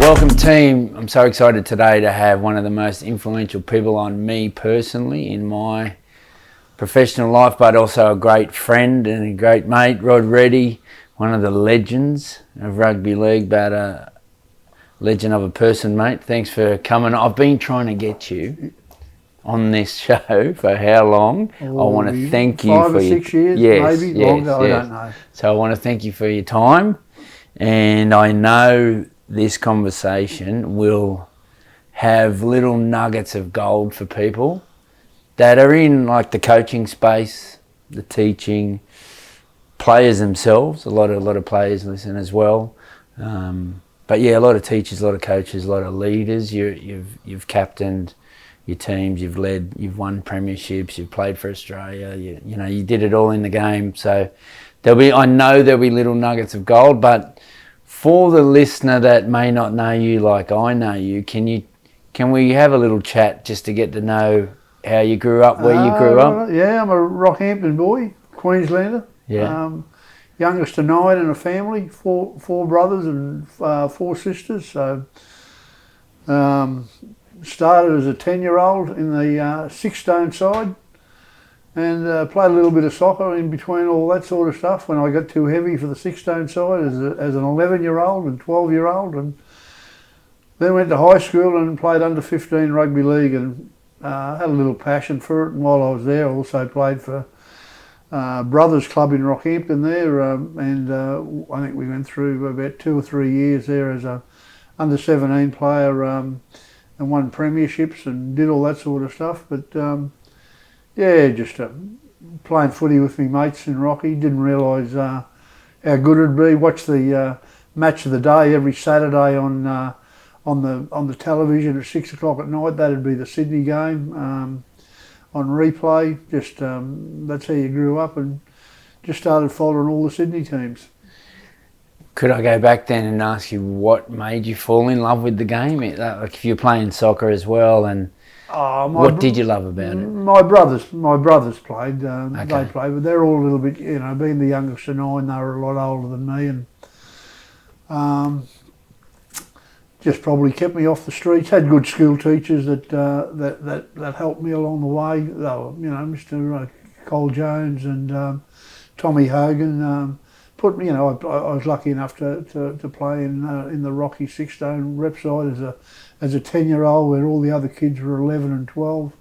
Welcome team. I'm so excited today to have one of the most influential people on me personally in my professional life, but also a great friend and a great mate, Rod Reddy, one of the legends of Rugby League, but a legend of a person, mate. Thanks for coming. I've been trying to get you on this show for how long? I want to thank you for 5 or 6 years, maybe longer, I don't know. So I want to thank you for your time, and I know this conversation will have little nuggets of gold for people that are in like the coaching space, the teaching, players themselves. A lot of players listen as well. But yeah, a lot of teachers, a lot of coaches, a lot of leaders. You've captained your teams, you've led, you've won premierships, you've played for Australia. You did it all in the game. So I know there'll be little nuggets of gold, but for the listener that may not know you like I know you, can we have a little chat just to get to know how you grew up, where you grew up? Yeah, I'm a Rockhampton boy, Queenslander. Yeah. Youngest of 9 in a family, four brothers and 4 sisters. So started as a 10-year-old in the 6-stone side, and played a little bit of soccer in between all that sort of stuff when I got too heavy for the 6-stone side as an 11-year-old and 12-year-old, and then went to high school and played under 15 rugby league, and had a little passion for it. And while I was there, I also played for Brothers Club in Rockhampton there, and I think we went through about 2 or 3 years there as a under 17 player, and won premierships and did all that sort of stuff. But yeah, just playing footy with me mates in Rocky. Didn't realise how good it'd be. Watch the match of the day every Saturday on the television at 6 o'clock at night. That'd be the Sydney game on replay. Just that's how you grew up, and just started following all the Sydney teams. Could I go back then and ask you what made you fall in love with the game? Like if you're playing soccer as well, and what did you love about it? My brothers played. Okay. They played, but they're all a little bit, being the youngest of 9, they were a lot older than me, and just probably kept me off the streets. Had good school teachers that helped me along the way. They were, Mr. Cole Jones and Tommy Hogan. Put me, I was lucky enough to play in the Rocky 6-stone rep side as a 10-year-old, where all the other kids were 11 and 12.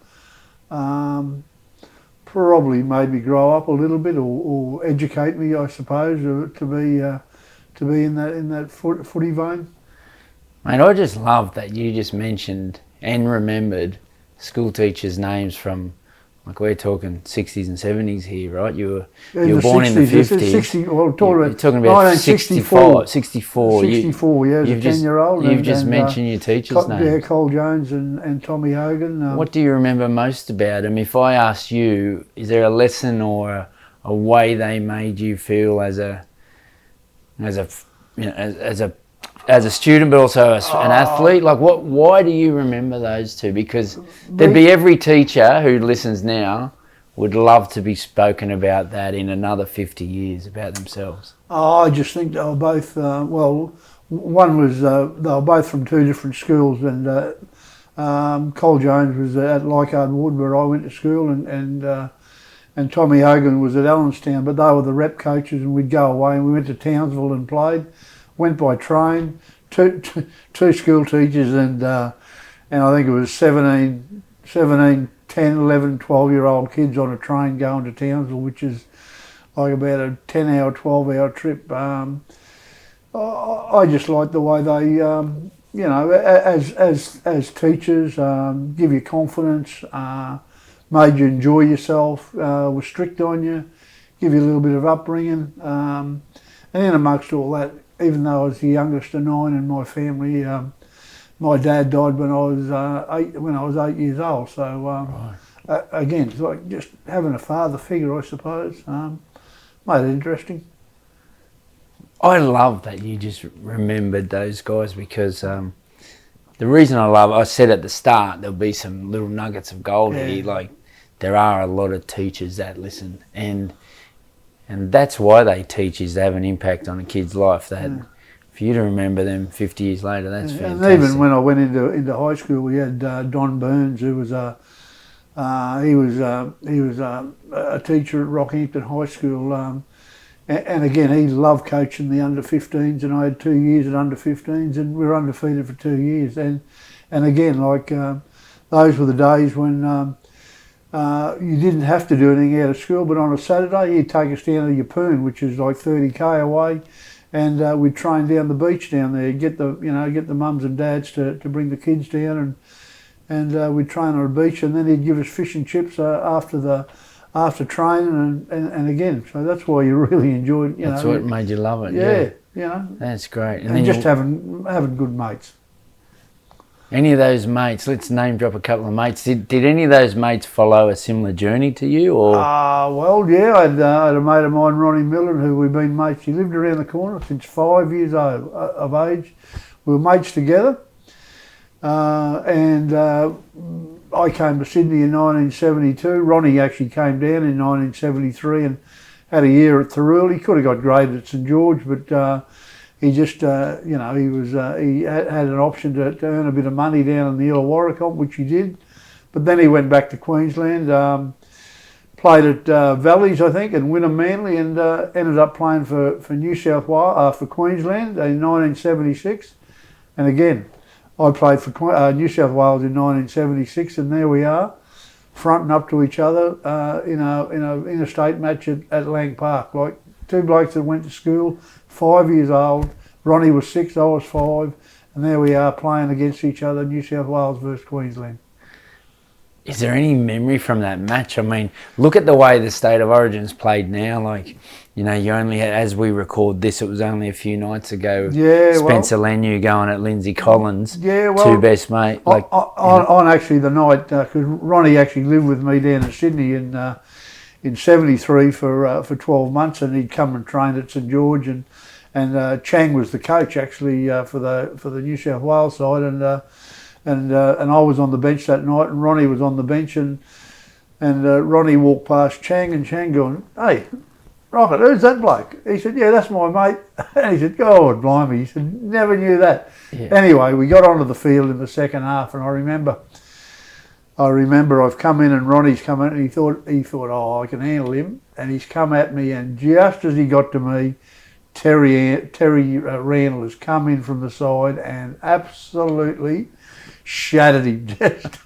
Probably made me grow up a little bit, or educate me, I suppose, to be in that footy vein. Mate, I just love that you just mentioned and remembered school teachers' names from, like, we're talking 60s and 70s here, right? You were born 60s, in the 50s. You're talking about 64. 64, yeah, as a 10-year-old. You've just mentioned your teachers' names. Yeah, Cole Jones and Tommy Hogan. What do you remember most about them? If I asked you, is there a lesson or a way they made you feel as a student, but also an athlete? Like, why do you remember those two? Because there'd be every teacher who listens now would love to be spoken about that in another 50 years about themselves. I just think they were both, one was, they were both from 2 different schools, and Cole Jones was at Leichhardt Wood where I went to school, and Tommy Hogan was at Allenstown, but they were the rep coaches, and we'd go away and we went to Townsville and played. Went by train, two school teachers, and I think it was 17, 10, 11, 12-year-old kids on a train going to Townsville, which is like about a 10-hour, 12-hour trip. I just liked the way they, as teachers, give you confidence, made you enjoy yourself, were strict on you, give you a little bit of upbringing, and then amongst all that, even though I was the youngest of 9 in my family, my dad died when I was 8 years old. So again, it's like just having a father figure, I suppose, made it interesting. I love that you just remembered those guys, because the reason I said at the start there'll be some little nuggets of gold here. Like, there are a lot of teachers that listen, and that's why they teach, is they have an impact on a kid's life. That for you to remember them 50 years later, that's fantastic. And even when I went into high school, we had Don Burns, who was a teacher at Rockhampton High School, and again he loved coaching the under 15s, and I had 2 years at under 15s, and we were undefeated for 2 years, and again those were the days when you didn't have to do anything out of school, but on a Saturday he'd take us down to Yeppoon, which is like 30k away, and we'd train down the beach down there, get the mums and dads to bring the kids down, and we'd train on the beach, and then he'd give us fish and chips after training, and again, so that's why you really enjoyed. That's what made you love it. Yeah. That's great. And then just having good mates. Any of those mates, let's name drop a couple of mates. Did any of those mates follow a similar journey to you, or? Well, yeah, I had a mate of mine, Ronnie Miller, who we've been mates. He lived around the corner since 5 years of age. We were mates together, and I came to Sydney in 1972. Ronnie actually came down in 1973 and had a year at Thirroul. He could have got graded at St George, but he just, he had an option to earn a bit of money down in the Illawarra comp, which he did. But then he went back to Queensland, played at Valleys, I think, and Wynnum Manly, and ended up playing for New South Wales, for Queensland in 1976. And again, I played for New South Wales in 1976, and there we are, fronting up to each other in a interstate match at Lang Park. Like two blokes that went to school, 5 years old. Ronnie was 6, I was 5, and there we are playing against each other, New South Wales versus Queensland. Is there any memory from that match? I mean, look at the way the State of Origin's played now. Like, you only had, as we record this, it was only a few nights ago. Yeah, Spencer Lanu going at Lindsay Collins. Yeah, well, two best mate. Like on actually the night, because Ronnie actually lived with me down in Sydney in 73 for 12 months, and he'd come and trained at St George, and Chang was the coach actually for the New South Wales side, and I was on the bench that night, and Ronnie was on the bench, and Ronnie walked past Chang, and Chang going, "Hey, Rocket, who's that bloke?" He said, "Yeah, that's my mate." And he said, "God, blimey," he said, "Never knew that." Yeah. Anyway, we got onto the field in the second half, and I remember I've come in and Ronnie's come in, and he thought, "Oh, I can handle him," and he's come at me, and just as he got to me, Terry Randall has come in from the side and absolutely shattered him, just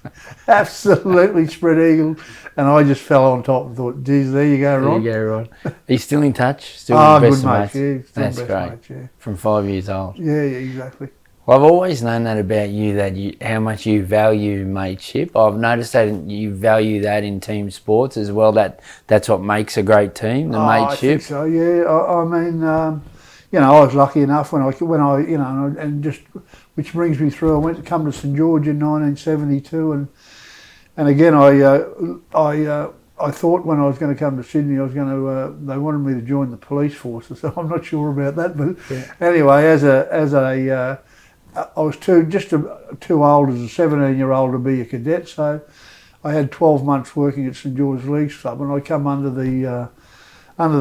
absolutely spread eagle, and I just fell on top and thought, "Geez, there you go, Rod." There you go, Rod. He's still in touch? Still the best good mate, mates? yeah. That's great. Mates, yeah. From 5 years old. Yeah, exactly. Well, I've always known that about you, how much you value mateship. I've noticed that you value that in team sports as well. That's what makes a great team, the mateship. I think so, yeah. I mean, I was lucky enough when I, and just, which brings me through. I went to come to St George in 1972, and again, I thought when I was going to come to Sydney, they wanted me to join the police force. So I'm not sure about that, but anyway, I was too old as a 17-year-old to be a cadet, so I had 12 months working at St George's Leagues Club, and I come under the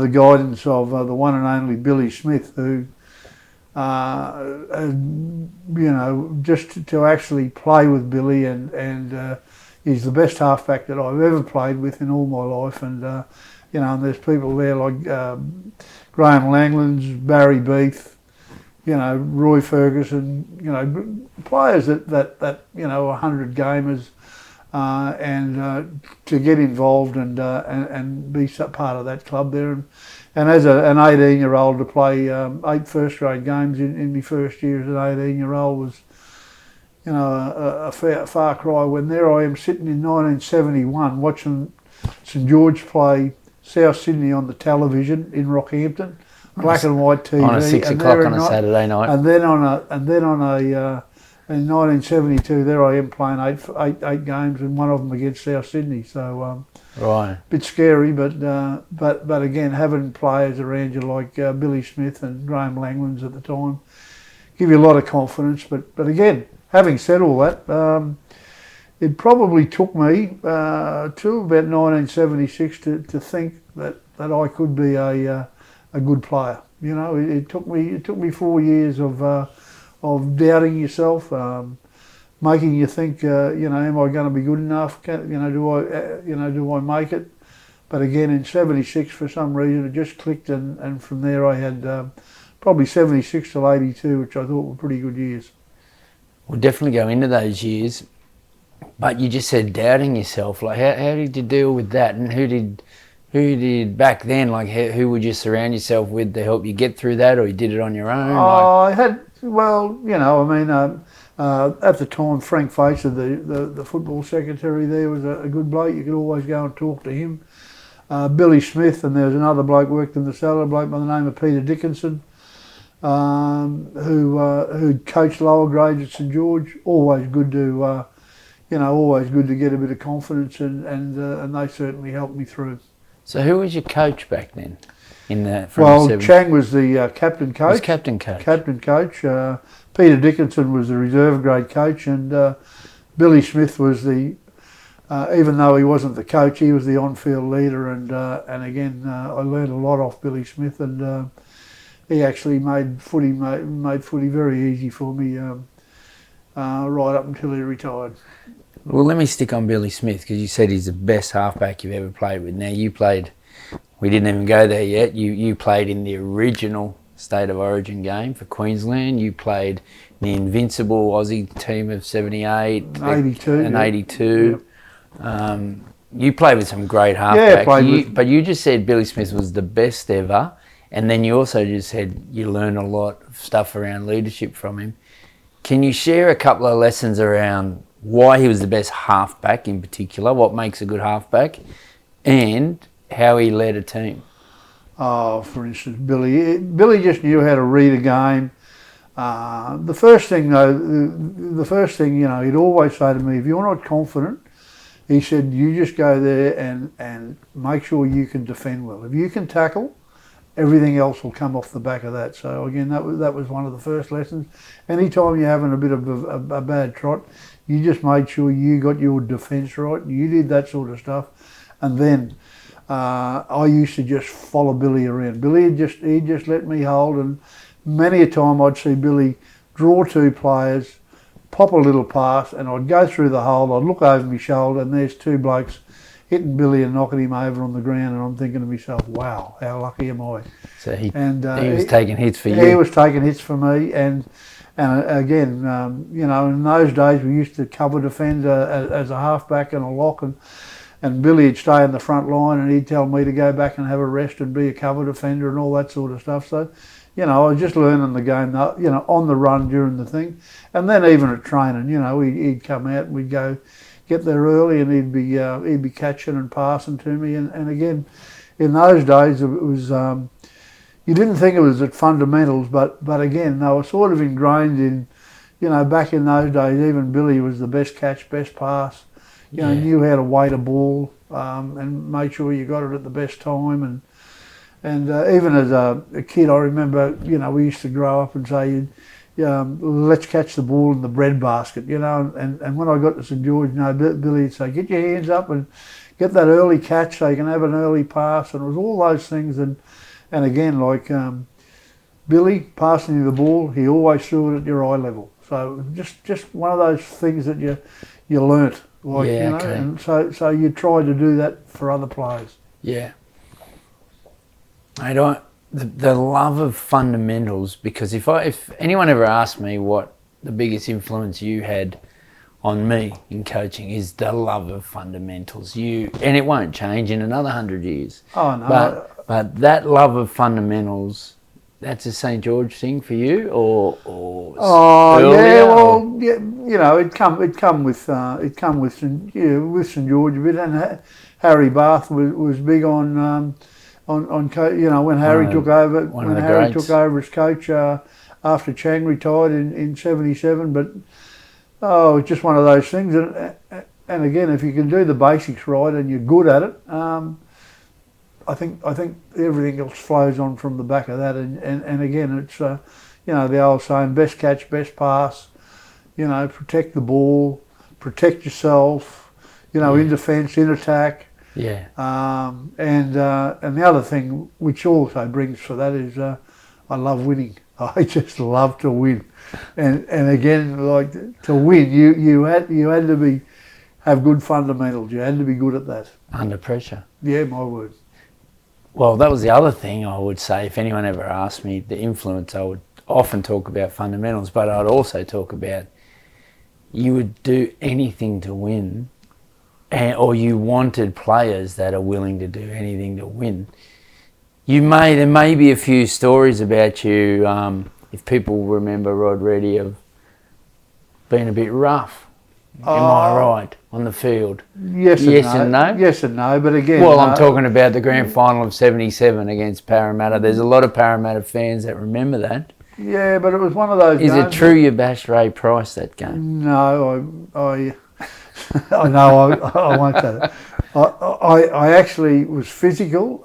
guidance of the one and only Billy Smith, who, just to actually play with Billy, and he's the best halfback that I've ever played with in all my life, and and there's people there like Graham Langlands, Barry Beath, Roy Ferguson, players that 100 gamers, and to get involved and be part of that club there, and as an 18-year-old to play 8 first-grade games in my first year as an 18-year-old was, a far cry. When there I am sitting in 1971 watching St George play South Sydney on the television in Rockhampton. Black and white TV on a 6 o'clock on a Saturday night, and then in 1972, there I am playing eight games, and one of them against South Sydney. So right, bit scary, but again, having players around you like Billy Smith and Graham Langlands at the time give you a lot of confidence. But again, having said all that, it probably took me to about 1976 to think that I could be a a good player. You know, it took me 4 years of doubting yourself, making you think, you know, am I going to be good enough? Do I make it? But again, in '76, for some reason, it just clicked, and from there I had probably '76 till '82, which I thought were pretty good years. We'll definitely go into those years, but you just said doubting yourself. Like, how did you deal with that, and who did back then? Like, who would you surround yourself with to help you get through that, or you did it on your own? I had, well, you know, I mean, at the time, Frank Facer, the football secretary there, was a good bloke. You could always go and talk to him. Billy Smith, and there was another bloke worked in the cellar, a bloke by the name of Peter Dickinson, who coached lower grades at St George. Always good to, always good to get a bit of confidence, and they certainly helped me through. So who was your coach back then? Chang was the captain coach. Captain coach. Captain coach. Peter Dickinson was the reserve grade coach, and Billy Smith was the. Even though he wasn't the coach, he was the on-field leader, and again, I learned a lot off Billy Smith, and he actually made footy very easy for me right up until he retired. Well, let me stick on Billy Smith, because you said he's the best halfback you've ever played with. Now, you played, we didn't even go there yet, you played in the original State of Origin game for Queensland. You played in the Invincible Aussie team of 78 and 82. Yep. You played with some great halfbacks, but you just said Billy Smith was the best ever, and then you also just said you learned a lot of stuff around leadership from him. Can you share a couple of lessons around why he was the best halfback in particular, what makes a good halfback, and how he led a team? Oh, for instance, Billy just knew how to read a game. The first thing, you know, he'd always say to me, if you're not confident, he said, you just go there and make sure you can defend well. If you can tackle, everything else will come off the back of that. So again, that was one of the first lessons. Anytime you're having a bit of a bad trot, you just made sure you got your defence right. You did that sort of stuff. And then I used to just follow Billy around. Billy he'd just let me hold, and many a time I'd see Billy draw two players, pop a little pass, and I'd go through the hole, I'd look over my shoulder, and there's two blokes hitting Billy and knocking him over on the ground, and I'm thinking to myself, wow, how lucky am I? So he was taking hits for you? He was taking hits for me, and again, you know, in those days we used to cover defend as a halfback and a lock, and Billy would stay in the front line, and he'd tell me to go back and have a rest and be a cover defender and all that sort of stuff. So, you know, I was just learning the game, you know, on the run during the thing. And then even at training, you know, he'd come out and we'd go get there early, and he'd be catching and passing to me. And again, in those days, it was, you didn't think it was at fundamentals, but again, they were sort of ingrained in, you know, back in those days, even Billy was the best catch, best pass, you know, knew how to weight a ball, and made sure you got it at the best time. And even as a kid, I remember, you know, we used to grow up and say, let's catch the ball in the bread basket, you know. And when I got to St George, you know, Billy would say, get your hands up and get that early catch so you can have an early pass. And it was all those things. And again, like Billy passing you the ball, he always threw it at your eye level. So just one of those things that you learnt, like, you know. Okay. And so you try to do that for other players. Yeah. The love of fundamentals, because if anyone ever asked me what the biggest influence you had on me in coaching, is the love of fundamentals. And it won't change in another 100 years. Oh no. But that love of fundamentals, that's a St George thing for you, or earlier, yeah, well, yeah, you know, it come with St George a bit, and Harry Bath was big on you know, when Harry took over as coach after Chang retired in '77. But it's just one of those things. And again, if you can do the basics right and you're good at it, I think everything else flows on from the back of that. And again, it's you know, the old saying, best catch, best pass. You know, protect the ball, protect yourself. You know, in defence, in attack. Yeah. And the other thing which also brings for that is I love winning. I just love to win, and again, like to win, you had to have good fundamentals. You had to be good at that. Under pressure. Yeah, my word. Well, that was the other thing I would say. If anyone ever asked me the influence, I would often talk about fundamentals, but I'd also talk about you would do anything to win, or you wanted players that are willing to do anything to win. There may be a few stories about you, if people remember Rod Reddy, of being a bit rough. Am I right on the field? Yes and no. Yes and no, but again... Well, I'm talking about the grand final of 77 against Parramatta. There's a lot of Parramatta fans that remember that. Yeah, but it was one of those games. Is it true you bashed Ray Price that game? No, I no, I won't say that. I actually was physical,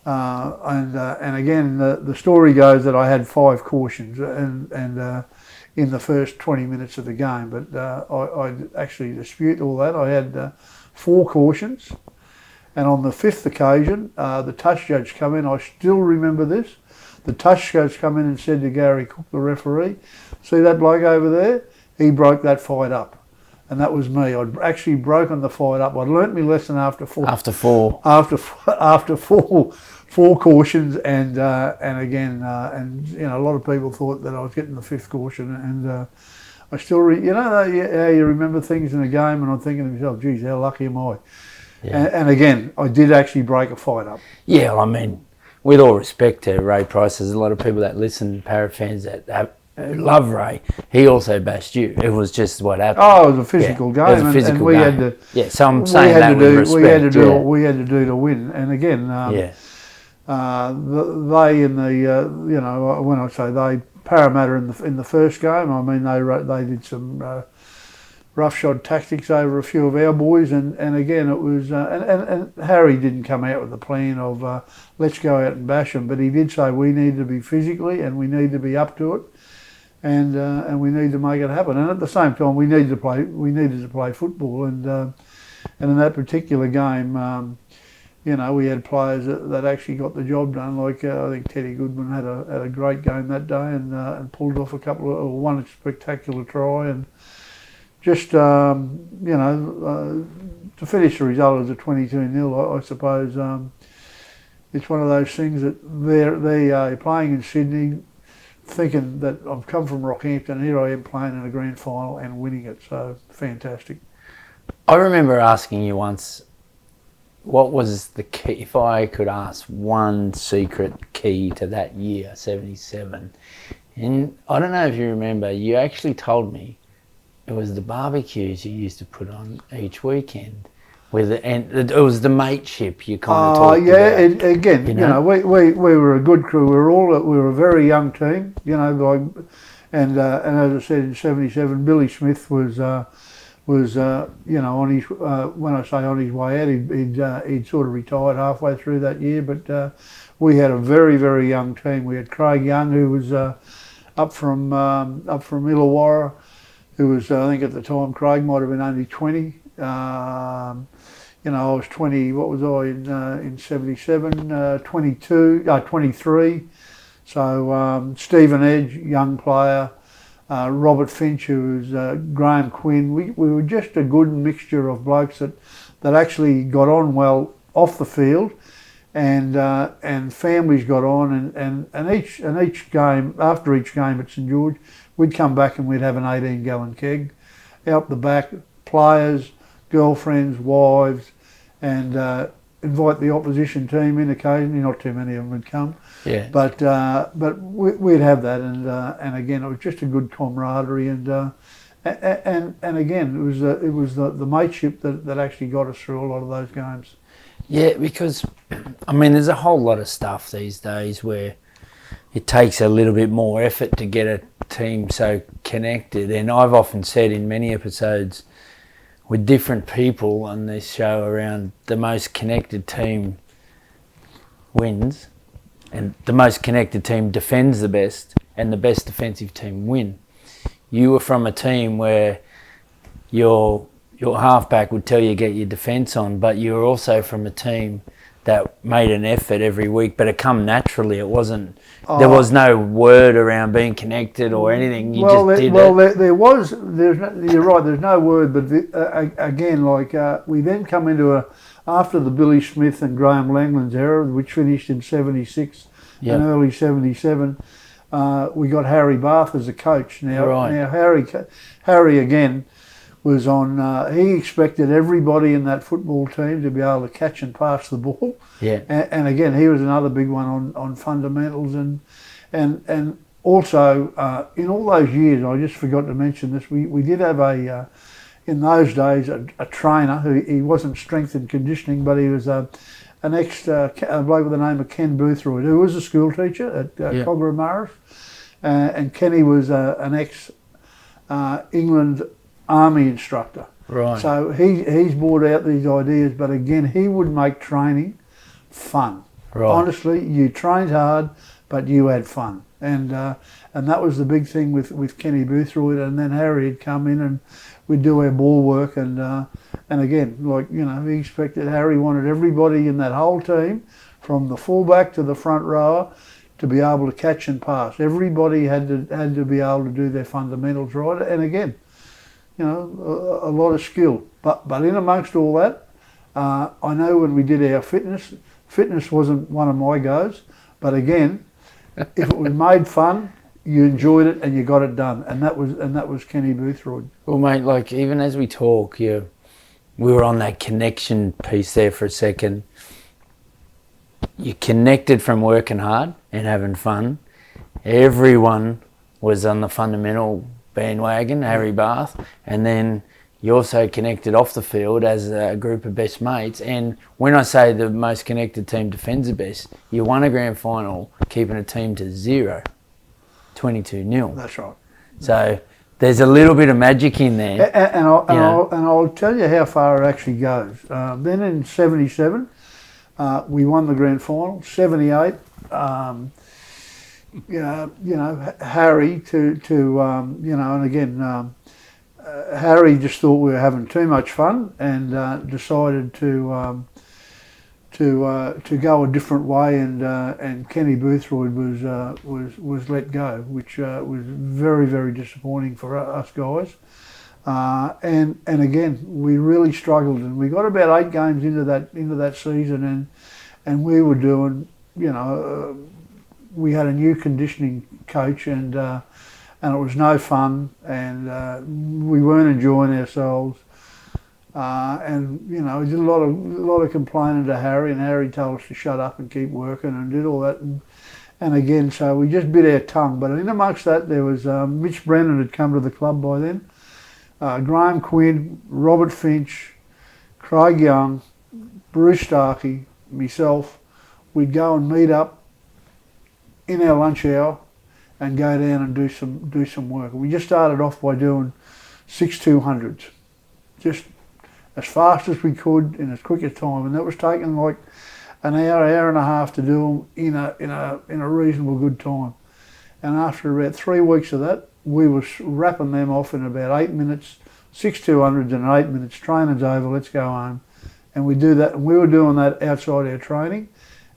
and again, the story goes that I had 5 cautions and in the first 20 minutes of the game, but I actually dispute all that. I had 4 cautions, and on the 5th occasion, the touch judge come in. I still remember this. The touch judge come in and said to Gary Cook, the referee, "See that bloke over there? He broke that fight up." And that was me. I'd actually broken the fight up. I'd learnt my lesson after 4 cautions, and again, and you know, a lot of people thought that I was getting the 5th caution, and I still, how you remember things in a game, and I'm thinking to myself, geez, how lucky am I? Yeah. And again, I did actually break a fight up. Yeah, well, I mean, with all respect to Ray Price, there's a lot of people that listen, Parrot fans that love Ray. He also bashed you. It was just what happened. Oh, it was a physical game. It was a physical and we game. Had to, yeah, so I'm saying that with respect. We had to do what we had to do to win. And again, they in the, when I say they, Parramatta in the first game, I mean, they did some roughshod tactics over a few of our boys, and again it was and Harry didn't come out with the plan of let's go out and bash them, but he did say we need to be physically and we need to be up to it, and we need to make it happen. And at the same time, we needed to play football, and in that particular game, we had players that actually got the job done. Like I think Teddy Goodman had a great game that day, and pulled off one spectacular try, and just to finish the result as a 22-0, I suppose it's one of those things that they're playing in Sydney, thinking that I've come from Rockhampton, here I am playing in a grand final and winning it. So fantastic. I remember asking you once, what was the key, if I could ask one secret key to that year, 77, and I don't know if you remember, you actually told me it was the barbecues you used to put on each weekend, and it was the mateship you kind of talked about. Again, we were a good crew. We were a very young team, and as I said, in 77, Billy Smith was on his when I say on his way out, he'd sort of retired halfway through that year. But we had a very, very young team. We had Craig Young, who was up from Illawarra, who was, I think at the time, Craig might have been only 20. I was 20, what was I in 77? 23. So Stephen Edge, young player, Robert Finch, who was Graham Quinn. We were just a good mixture of blokes that actually got on well off the field, and families got on, and each game, after each game at St George, we'd come back and we'd have an 18-gallon keg out the back, players, girlfriends, wives, and invite the opposition team in occasionally. Not too many of them would come, but we'd have that, and again it was just a good camaraderie, and again it was the mateship that actually got us through a lot of those games. Yeah, because I mean there's a whole lot of stuff these days where it takes a little bit more effort to get a team so connected, and I've often said in many episodes with different people on this show around the most connected team wins, and the most connected team defends the best, and the best defensive team win. You were from a team where your your halfback would tell you get your defence on, but you were also from a team that made an effort every week, but it come naturally. It wasn't. There was no word around being connected or anything. You just did it. There was. You're right. There's no word, but again, we then come into after the Billy Smith and Graham Langland's era, which finished in '76 and early '77. We got Harry Bath as a coach. Now Harry again was on. He expected everybody in that football team to be able to catch and pass the ball. Yeah. And again, he was another big one on fundamentals and also in all those years. I just forgot to mention this. We did have in those days a trainer who he wasn't strength and conditioning, but he was an ex a bloke with the name of Ken Boothroyd, who was a school teacher at Kangaroo, and Kenny was an ex England Army instructor. Right. So he's brought out these ideas, but again, he would make training fun. Right. Honestly, you trained hard, but you had fun, and that was the big thing with Kenny Boothroyd. And then Harry had come in, and we'd do our ball work, and again, he expected. Harry wanted everybody in that whole team, from the fullback to the front rower, to be able to catch and pass. Everybody had to be able to do their fundamentals right, and again, a lot of skill. But in amongst all that, I know when we did our fitness wasn't one of my goes, but again, if it was made fun, you enjoyed it and you got it done, and that was Kenny Boothroyd. Well, mate, even as we talk, we were on that connection piece there for a second. You connected from working hard and having fun. Everyone was on the fundamental bandwagon, Harry Bath, and then you also connected off the field as a group of best mates. And when I say the most connected team defends the best, you won a grand final keeping a team to 0, 22-0. That's right. So there's a little bit of magic in there. And I'll tell you how far it actually goes. Then in '77, we won the grand final. '78, Harry and again, Harry just thought we were having too much fun and decided to go a different way, and Kenny Boothroyd was let go, which was very, very disappointing for us guys. And again, we really struggled, and we got about 8 games into that season, and we were doing, we had a new conditioning coach, and it was no fun, and we weren't enjoying ourselves. And we did a lot of complaining to Harry, and Harry told us to shut up and keep working, and did all that. And again, so we just bit our tongue. But in amongst that, there was Mitch Brennan had come to the club by then. Graham Quinn, Robert Finch, Craig Young, Bruce Starkey, myself. We'd go and meet up in our lunch hour and go down and do some work. We just started off by doing 6 200s, just as fast as we could in as quick a time, and that was taking like an hour and a half to do them in a reasonable good time. And after about 3 weeks of that, we were wrapping them off in about 8 minutes, 6 200s in 8 minutes. Training's over, let's go home. And we do that, and we were doing that outside our training.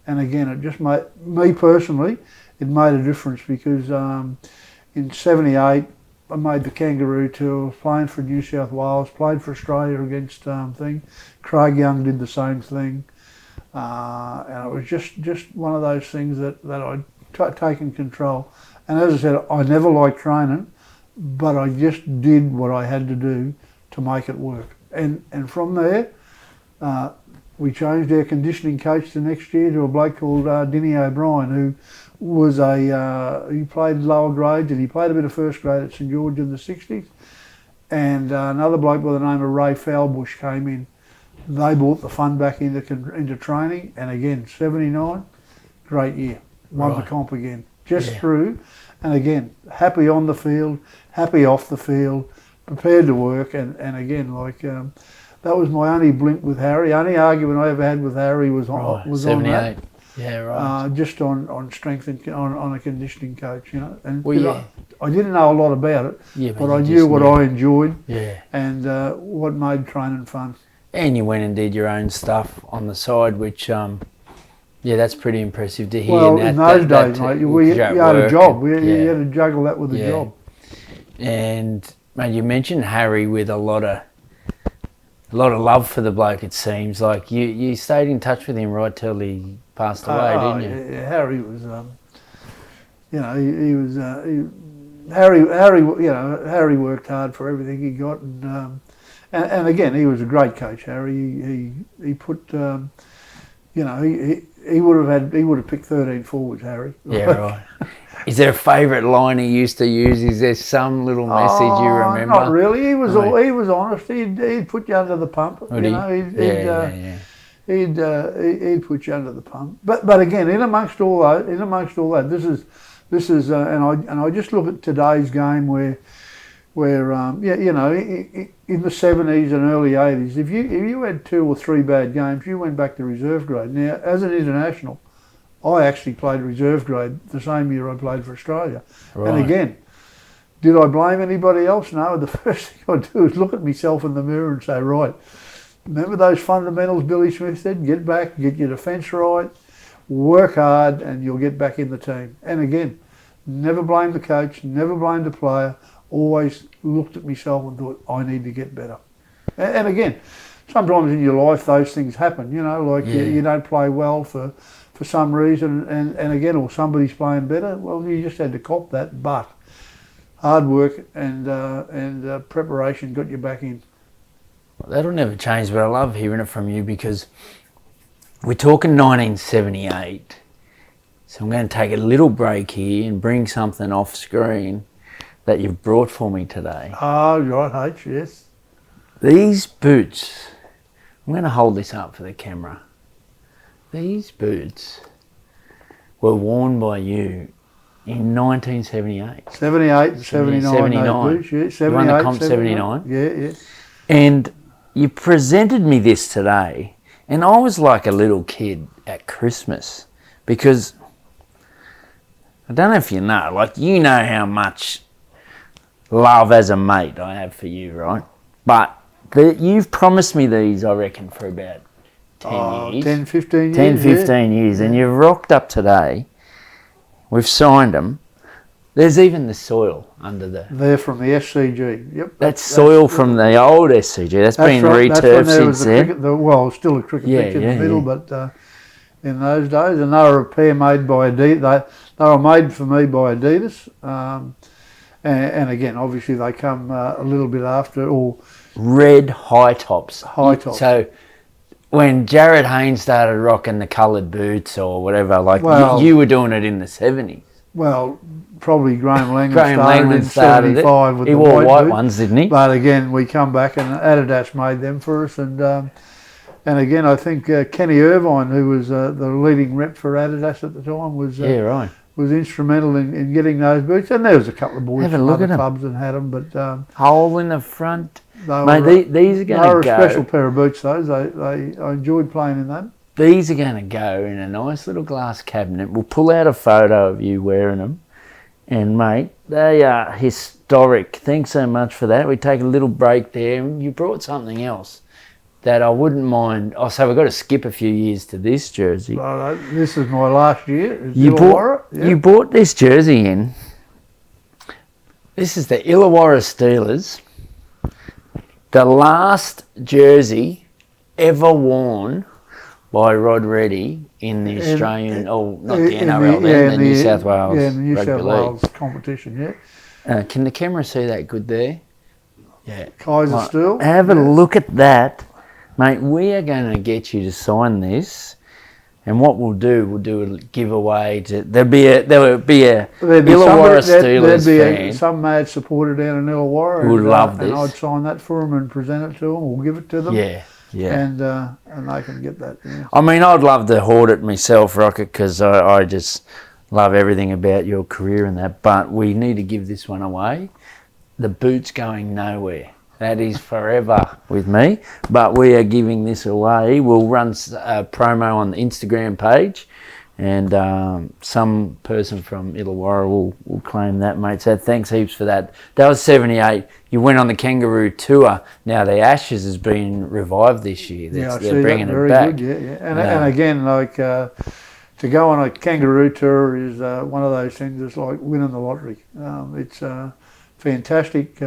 And again, it just made me personally, it made a difference, because in '78 I made the Kangaroo tour, playing for New South Wales, played for Australia against thing. Craig Young did the same thing, and it was just one of those things that I'd taken control. And as I said, I never liked training, but I just did what I had to do to make it work. And from there, we changed our conditioning coach the next year to a bloke called Dinny O'Brien, who was he played lower grades, and he played a bit of first grade at St George in the '60s. And another bloke by the name of Ray Foulbush came in. They brought the fun back into training, and again, '79, great year. Won the comp again, through, and again, happy on the field, happy off the field, prepared to work, and again, that was my only blink with Harry. Only argument I ever had with Harry was on that. Yeah, right. Just on strength and on a conditioning coach, you know. And Well, yeah. I didn't know a lot about it, Yeah, but you I just knew what I enjoyed Yeah. and what made training fun. And you went and did your own stuff on the side, which, yeah, that's pretty impressive to hear. Well, and in those days, mate, you had a job. You had to juggle that with a job. And mate, you mentioned Harry with a lot of love for the bloke. It seems like you stayed in touch with him right till he passed away, didn't you? Yeah, Harry was, you know, he was Harry. You know, Harry worked hard for everything he got, and again, he was a great coach. Harry, he put, you know, he would have picked 13 forwards. Harry. Yeah, right. Is there a favourite line he used to use? Is there some little message you remember? Not really. He was he was honest. He'd put you under the pump. Would you he? know, he'd put you under the pump. But again, in amongst all that, this is and I just look at today's game where you know, in the 70s and early 80s, if you had 2 or 3 bad games, you went back to reserve grade. Now, as an international, I actually played reserve grade the same year I played for Australia. Right. And again, did I blame anybody else? No. The first thing I do is look at myself in the mirror and say, right, remember those fundamentals Billy Smith said? Get back, get your defence right, work hard, and you'll get back in the team. And again, never blame the coach, never blame the player, always looked at myself and thought, I need to get better. And again, sometimes in your life those things happen, you know, like you don't play well for some reason, and again, or somebody's playing better. Well, you just had to cop that, but hard work and preparation got you back in. Well, that'll never change, but I love hearing it from you because we're talking 1978. So I'm going to take a little break here and bring something off screen that you've brought for me today. Oh, right, H, yes. These boots, I'm going to hold this up for the camera. These boots were worn by you in 1978. 78 and 79. Boots, yeah. 78, you won the comp 79. Yeah. And you presented me this today, and I was like a little kid at Christmas because I don't know if you know, like you know how much love as a mate I have for you, right? But you've promised me these, I reckon, for about 10 years. 10, 15 years. 10, 15 years. And you've rocked up today. We've signed them. There's even the soil under the... They're from the SCG. Yep. That's soil from the old SCG. That's been returfed since then. Well, still a cricket pitch in the middle, but in those days. And they were a pair made by Adidas. They were made for me by Adidas. And again, obviously they come a little bit after, or... Red high tops. High tops. So... when Jared Haynes started rocking the coloured boots or whatever, like you were doing it in the 70s. Well, probably Graham Langland started in 75 it. with he the wore white boot. ones, didn't he? But again, we come back and Adidas made them for us. And again, I think Kenny Irvine, who was the leading rep for Adidas at the time, was instrumental in getting those boots. And there was a couple of boys from other clubs that had them. But hole in the front. Mate, these are going to go. They were a special pair of boots, those. I enjoyed playing in them. These are going to go in a nice little glass cabinet. We'll pull out a photo of you wearing them. And, mate, they are historic. Thanks so much for that. We take a little break there. You brought something else that I wouldn't mind. Oh, so we've got to skip a few years to this jersey. This is my last year. You bought this jersey in. This is the Illawarra Steelers. The last jersey ever worn by Rod Reddy in the Australian, not the NRL, the New South Wales the New Rugby South Wales League competition, yeah. Can the camera see that good there? Yeah. Kaiser Steel. Have a look at that. Mate, we are going to get you to sign this. And what we'll do a giveaway. There'll be a Illawarra Steelers fan. Some mad supporter down in Illawarra who would love this. And I'd sign that for them and present it to them. We'll give it to them. Yeah. And they can get that. Yeah. I mean, I'd love to hoard it myself, Rocket, because I just love everything about your career and that. But we need to give this one away. The boot's going nowhere. That is forever with me, but we are giving this away. We'll run a promo on the Instagram page, And some person from Illawarra will claim that, mate. So thanks heaps for that. That was 78. You went on the Kangaroo tour. Now the Ashes has been revived this year. They're bringing it back. Good, yeah. And again, like to go on a Kangaroo tour is one of those things that's like winning the lottery. It's fantastic,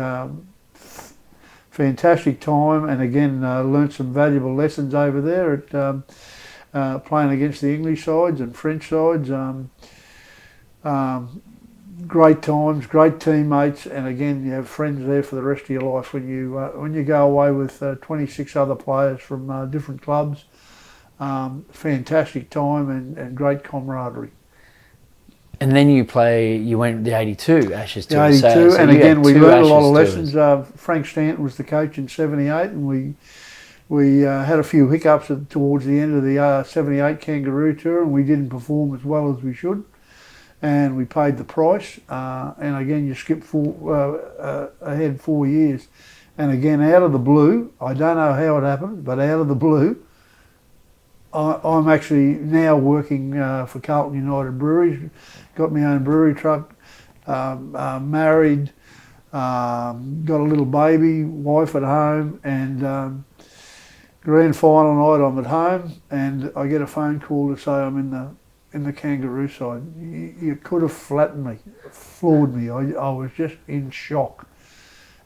fantastic time, and again, learnt some valuable lessons over there at playing against the English sides and French sides. Great times, great teammates, and again, you have friends there for the rest of your life when you go away with 26 other players from different clubs. Fantastic time and great camaraderie. And then you went the 82 Ashes tour. The 82, and again, we learned a lot of lessons. Frank Stanton was the coach in 78, and we had a few hiccups towards the end of the 78 Kangaroo tour, and we didn't perform as well as we should. And we paid the price. And again, you skip ahead 4 years. And again, out of the blue, I don't know how it happened, but out of the blue, I'm actually now working for Carlton United Breweries. Got my own brewery truck, married, got a little baby, wife at home, and grand final night I'm at home, and I get a phone call to say I'm in the Kangaroo side. You could have flattened me, floored me. I was just in shock.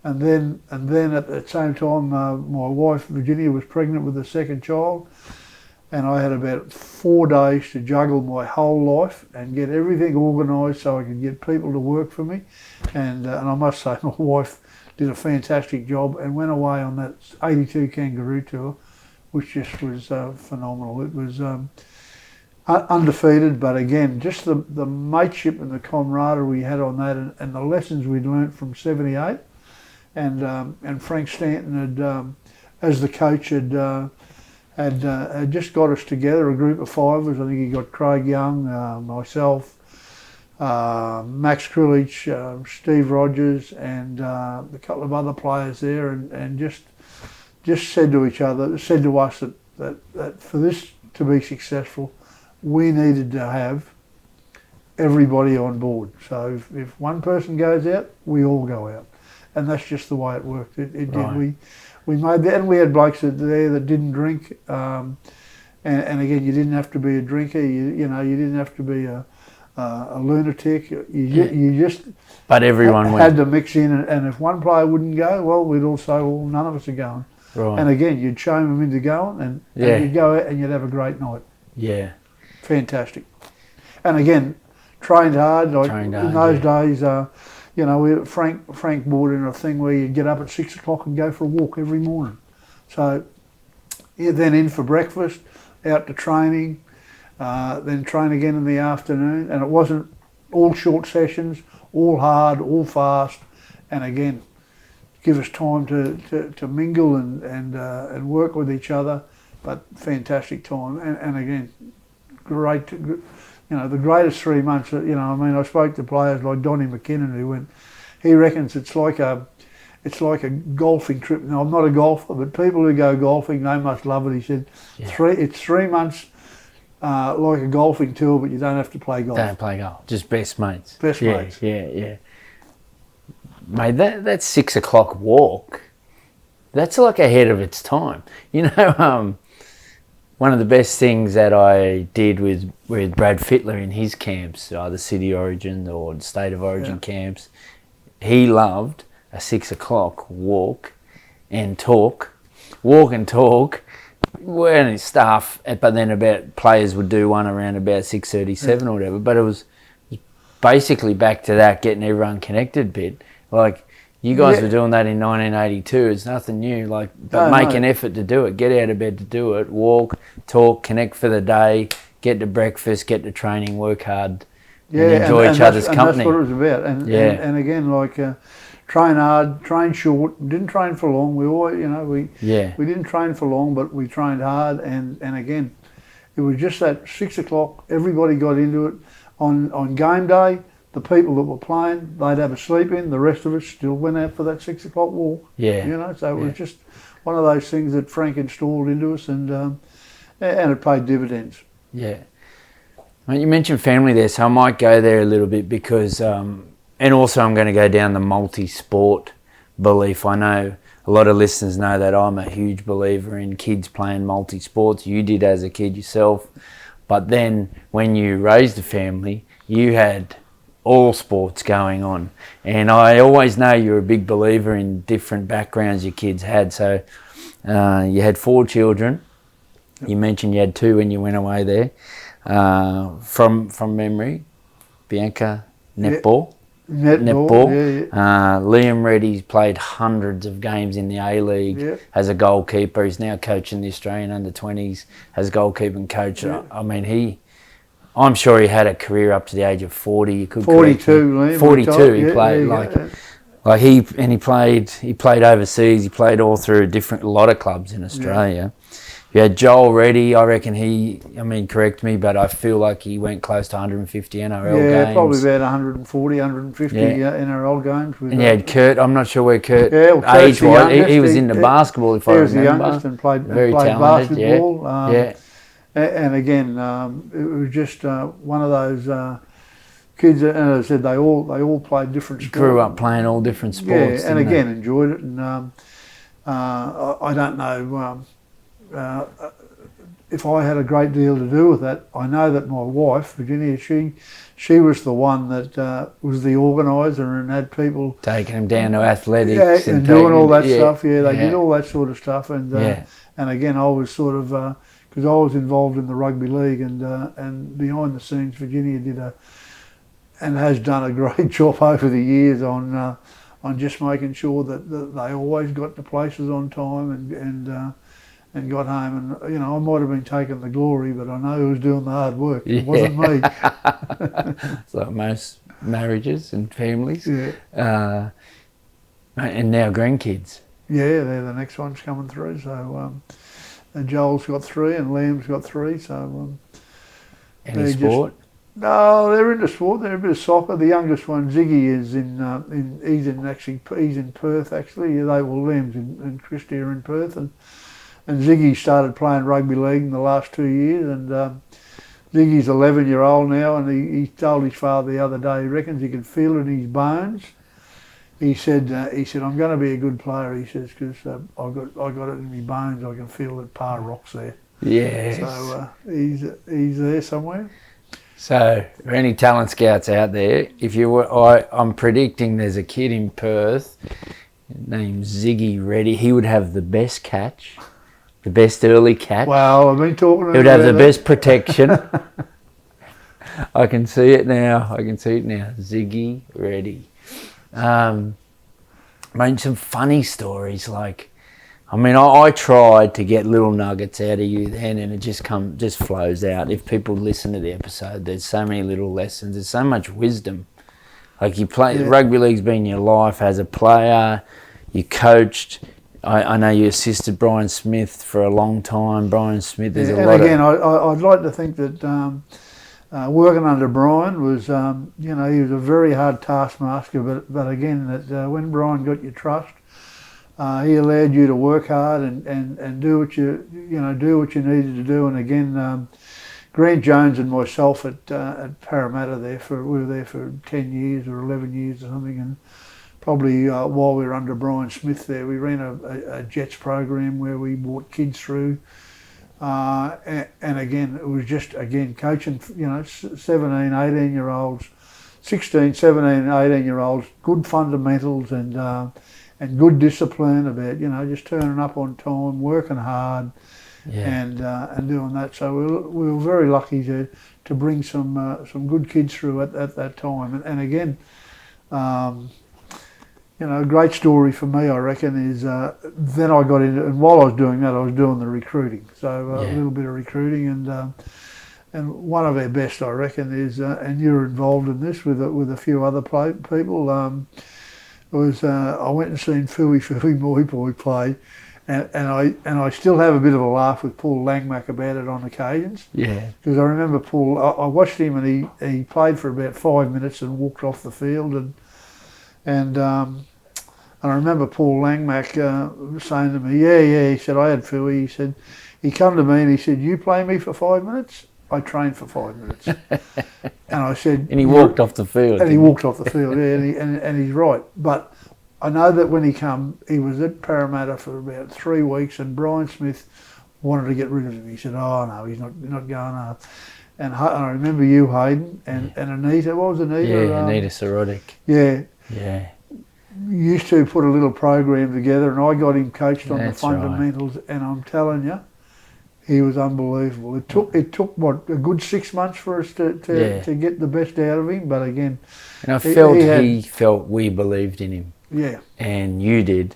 And then at the same time, my wife Virginia was pregnant with a second child. And I had about 4 days to juggle my whole life and get everything organised so I could get people to work for me. And I must say, my wife did a fantastic job and went away on that 82 Kangaroo tour, which just was phenomenal. It was undefeated, but again, just the mateship and the camaraderie we had on that, and the lessons we'd learnt from 78. And Frank Stanton had, as the coach, had just got us together, a group of 5 of us. I think he got Craig Young, myself, Max Krilich, Steve Rogers, and a couple of other players there, and just said to us that for this to be successful, we needed to have everybody on board. So if one person goes out, we all go out, and that's just the way it worked. It Right. did. We made that, and we had blokes there that didn't drink, and again, you didn't have to be a drinker. You didn't have to be a lunatic. You just But everyone had to mix in, and if one player wouldn't go, well, we'd all say, well, none of us are going. Right. And again, you'd shame them into going, and you'd go out and you'd have a great night. Yeah. Fantastic. And again, trained hard. In those days, Frank brought in a thing where you'd get up at 6 o'clock and go for a walk every morning. So then in for breakfast, out to training, then train again in the afternoon. And it wasn't all short sessions, all hard, all fast. And again, give us time to mingle and work with each other. But fantastic time. And again, great. The greatest 3 months. I spoke to players like Donnie McKinnon he reckons it's like a golfing trip. Now, I'm not a golfer, but people who go golfing, they must love it. He said, it's 3 months like a golfing tour, but you don't have to play golf. Don't play golf, just best mates. Mates. Yeah. Mate, that 6 o'clock walk, that's like ahead of its time. One of the best things that I did with Brad Fittler in his camps, the City Origin or the State of Origin camps, he loved a 6 o'clock walk and talk, and his staff, but then about players would do one around about 6:37 or whatever. But it was basically back to that, getting everyone connected bit. Like, you guys were doing that in 1982. It's nothing new. But make an effort to do it. Get out of bed to do it. Walk, talk, connect for the day. Get to breakfast. Get to training. Work hard. And enjoy each other's company. And that's what it was about. And again, train hard, train short. Didn't train for long. We always, we didn't train for long, but we trained hard. And again, it was just that 6 o'clock. Everybody got into it. On game day, the people that were playing, they'd have a sleep in. The rest of us still went out for that 6 o'clock walk. Yeah. So it was just one of those things that Frank installed into us, and it paid dividends. Yeah. Well, you mentioned family there, so I might go there a little bit because, and also I'm going to go down the multi-sport belief. I know a lot of listeners know that I'm a huge believer in kids playing multi-sports. You did as a kid yourself. But then when you raised a family, you had all sports going on. And I always know you're a big believer in different backgrounds your kids had. So you had 4 children. You mentioned you had 2 when you went away there. From memory, Bianca, netball. Netball. Yeah. Liam Reddy's played hundreds of games in the A-League as a goalkeeper. He's now coaching the Australian under-20s as goalkeeping coach. Yeah. I mean, I'm sure he had a career up to the age of 40. You could 42, Liam. 42. He played he played overseas. He played all through a lot of clubs in Australia. Yeah. You had Joel Reddy, I reckon correct me, but I feel like he went close to 150 NRL games. Yeah, probably about 140, 150 NRL games. And you had Kurt, I'm not sure where Kurt age-wise. He was into basketball, if I remember. He was the youngest and played talented, basketball. And again, it was just one of those kids, and as I said, they all played different sports. Grew up playing all different sports. Yeah, and again, enjoyed it. And I don't know... if I had a great deal to do with that, I know that my wife, Virginia, she was the one that was the organiser and had people taking them down to athletics and doing all that stuff. Yeah, they did all that sort of stuff. And again, I was sort of because I was involved in the Rugby League and behind the scenes, Virginia did and has done a great job over the years on just making sure that they always got to places on time and got home. And, I might have been taking the glory, but I know who was doing the hard work. It wasn't me. It's like most marriages and families. Yeah. And now grandkids. Yeah, they're the next ones coming through. So and Joel's got 3 and Liam's got 3. So any sport? No, they're into sport. They're a bit of soccer. The youngest one, Ziggy, is he's in Perth actually. Liam's and Christy are in Perth, and Ziggy started playing rugby league in the last 2 years, and Ziggy's 11-year-old now, and he told his father the other day he reckons he can feel it in his bones. He said I'm going to be a good player. He says because I got it in my bones. I can feel that Pa rocks there. Yes. So he's there somewhere. So, for any talent scouts out there, I'm predicting there's a kid in Perth named Ziggy Reddy. He would have the best catch, the best early catch. Well, I've been talking about He would have the best protection. I can see it now. Ziggy Reddy. Some funny stories I tried to get little nuggets out of you then, and it just flows out. If people listen to the episode, there's so many little lessons. There's so much wisdom. You play rugby league's been your life as a player. You coached. I know you assisted Brian Smith for a long time. Brian Smith. There's a lot. And again, I'd like to think that working under Brian was, he was a very hard taskmaster. But again, that when Brian got your trust. He allowed you to work hard and do what you needed to do. And again, Grant Jones and myself at Parramatta we were there for 10 years or 11 years or something. And probably while we were under Brian Smith there, we ran a Jets program where we brought kids through. And again, it was just coaching, 17, 18-year-olds, 16, 17, 18-year-olds, good fundamentals and good discipline about just turning up on time, working hard, and doing that. So we were very lucky to bring some good kids through at that time. And again, a great story for me, I reckon, is then I got into, and while I was doing that, I was doing the recruiting. So a little bit of recruiting, and one of our best, I reckon, is and you're involved in this with a few other people. I went and seen Phooey Moipoy play, and I still have a bit of a laugh with Paul Langmack about it on occasions. Yeah. Because I remember Paul, I watched him and he played for about 5 minutes and walked off the field, and I remember Paul Langmack saying to me, he said, I had Phooey, he said, he come to me and he said, you play me for 5 minutes? I trained for 5 minutes. And I said... And he walked off the field. And he walked off the field, yeah, and he's right. But I know that when he come, he was at Parramatta for about 3 weeks, and Brian Smith wanted to get rid of him. He said, "Oh no, he's not going up." And I remember you, Hayden, and Anita. What was Anita? Yeah, Anita Sorotic. Yeah. Yeah. Used to put a little program together, and I got him coached on That's the fundamentals. Right. And I'm telling you, he was unbelievable. It took what, a good 6 months for us to get the best out of him. But again, and I felt he felt we believed in him. Yeah. And you did.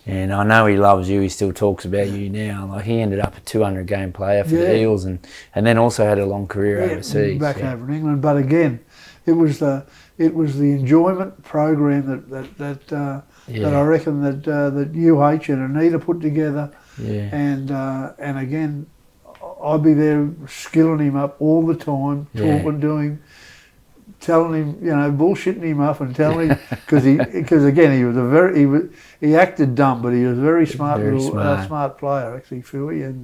And I know he loves you. He still talks about you now. Like, he ended up a 200 game player for the Eels, and then also had a long career overseas. Back over in England. But again, it was the enjoyment program that I reckon that UH and Anita put together. Yeah. And again, I'd be there skilling him up all the time, talking to him, telling him, bullshitting him up and telling him, because again, he acted dumb, but he was a very smart smart player, actually, Philly. And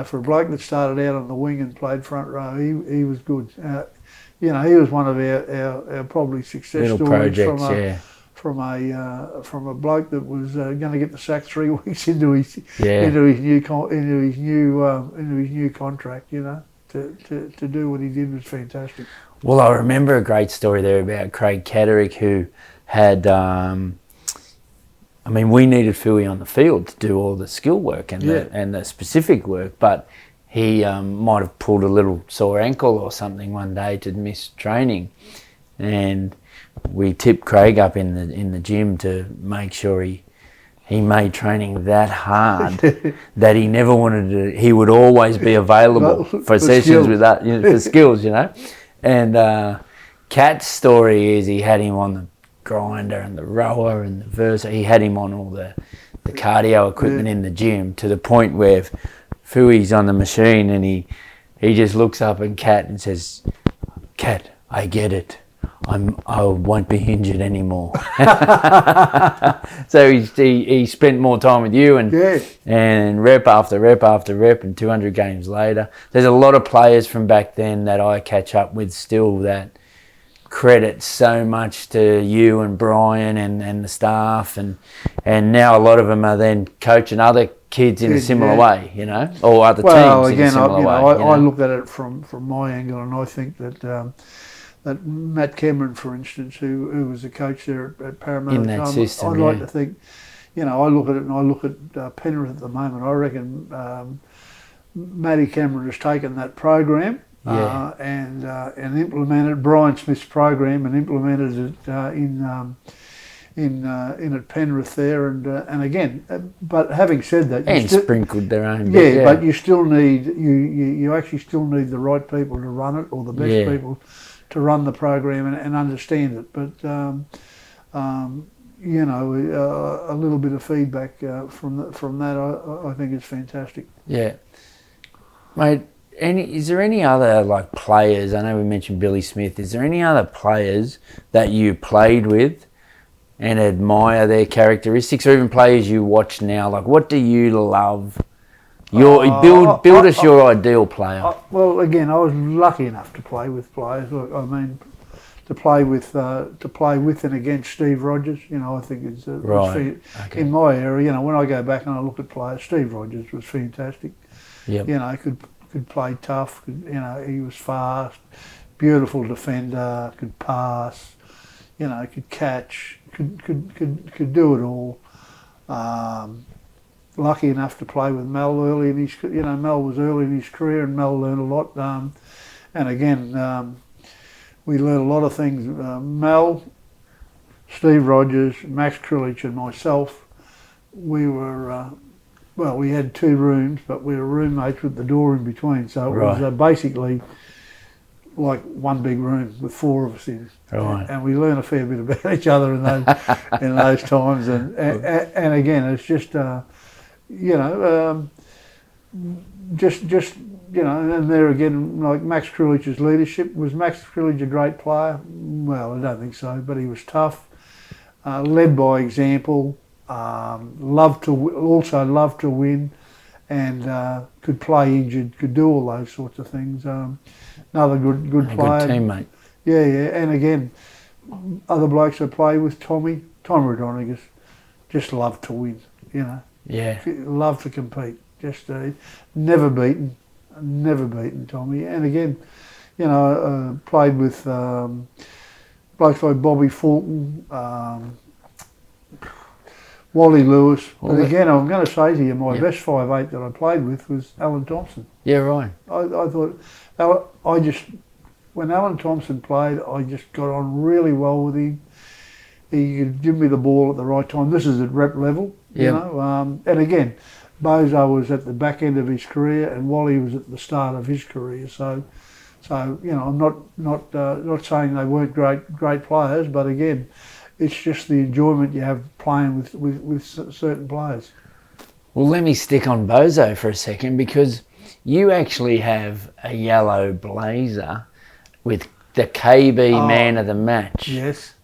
for a bloke that started out on the wing and played front row, he was good. He was one of our probably success little stories projects, from a bloke that was going to get the sack 3 weeks into his new contract. To do what he did was fantastic. Well, I remember a great story there about Craig Catterick, who had, we needed Philly on the field to do all the skill work and the specific work, but he might have pulled a little sore ankle or something one day to miss training, and we tipped Craig up in the gym to make sure he made training that hard that he never wanted to. He would always be available for sessions skills. With that, for skills, And Cat's story is he had him on the grinder and the rower and the versa. He had him on all the cardio equipment in the gym, to the point where Fui's on the machine and he just looks up at Cat and says, "Cat, I get it. I won't be injured anymore." So he spent more time with you and rep after rep after rep, and 200 games later. There's a lot of players from back then that I catch up with still that credit so much to you and Brian and the staff, and now a lot of them are then coaching other kids in a similar way, or other teams in a similar way. I look at it from my angle, and I think that Matt Cameron, for instance, who was the coach there at Parramatta, in that system, I'd like to think, I look at it and I look at Penrith at the moment. I reckon Matty Cameron has taken that program and implemented Brian Smith's program and implemented it in at Penrith there, and again, but having said that, and sprinkled their own. But you still need you actually still need the right people to run it, or the best people to run the program and understand it. But a little bit of feedback from that, I think is fantastic. Yeah, mate. Is there any other players? I know we mentioned Billy Smith. Is there any other players that you played with and admire their characteristics, or even players you watch now? What do you love? Build us your ideal player. Well, again, I was lucky enough to play with players. Look, to play with and against Steve Rogers. I think it's in my area. When I go back and I look at players, Steve Rogers was fantastic. Yep. Could play tough. He was fast, beautiful defender. Could pass. Could catch. Could do it all. Lucky enough to play with Mel early in his, Mel was early in his career, and Mel learned a lot. And again, we learned a lot of things. Mel, Steve Rogers, Max Krilich and myself, we were, we had 2 rooms, but we were roommates with the door in between. So it was basically like one big room with 4 of us in. Right. And we learned a fair bit about each other in those times. And again, it's just, and there again, like Max Krilich's leadership. Was Max Krilich a great player? Well, I don't think so, but he was tough, led by example, loved to win, and could play injured, could do all those sorts of things. Another good player. Good teammate. Yeah, and again, other blokes I played with, Tom Rodriguez, just loved to win, you know. Yeah. Loved to compete. Just never beaten Tommy. And again, you know, played with blokes like Bobby Fulton, Wally Lewis. But again, I'm going to say to you, my best 5'8" that I played with was Alan Thompson. Yeah, right. I thought, when Alan Thompson played, I just got on really well with him. He could give me the ball at the right time. This is at rep level, you know. And again, Bozo was at the back end of his career, and Wally was at the start of his career. So you know, I'm not saying they weren't great players, but again, it's just the enjoyment you have playing with certain players. Well, let me stick on Bozo for a second, because you actually have a yellow blazer with the KB man of the match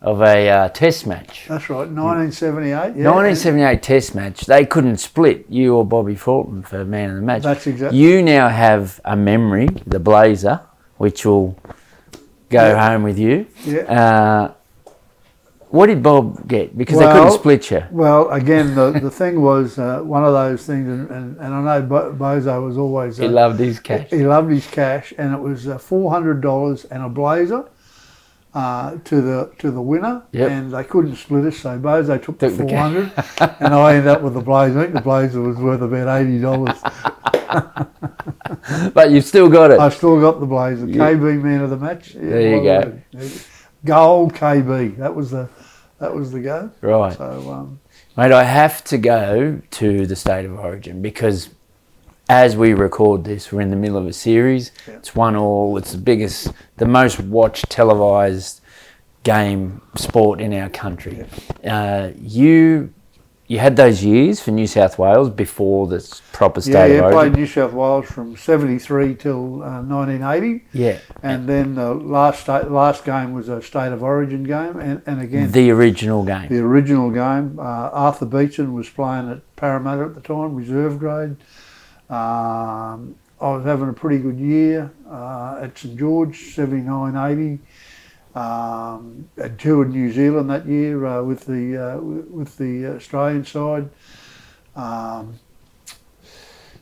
of a test match. That's right, 1978. Yeah. 1978 test match. They couldn't split, you or Bobby Fulton, for man of the match. That's exactly. You now have a memory, the blazer, which will go home with you. Yeah. What did Bob get? Because they couldn't split you. Well, again, the thing was one of those things, and I know Bozo was always... he loved his cash. He loved his cash, and it was $400 and a blazer to the winner, and they couldn't split us, so Bozo took the 400, and I ended up with the blazer. I think the blazer was worth about $80. But you've still got it. I still got the blazer. KB man of the match. Yeah, there you go. Gold KB. That was the go. Right. So, mate, I have to go to the State of Origin, because as we record this, we're in the middle of a series. Yeah. It's 1-1. It's the most watched televised sport in our country. Yeah. You had those years for New South Wales before the proper State of Origin. Yeah, played New South Wales from 73 till 1980. Yeah. And then the last game was a State of Origin game, and again... The original game. The original game. Arthur Beetson was playing at Parramatta at the time, reserve grade. I was having a pretty good year at St George, 79-80. I toured New Zealand that year with the Australian side.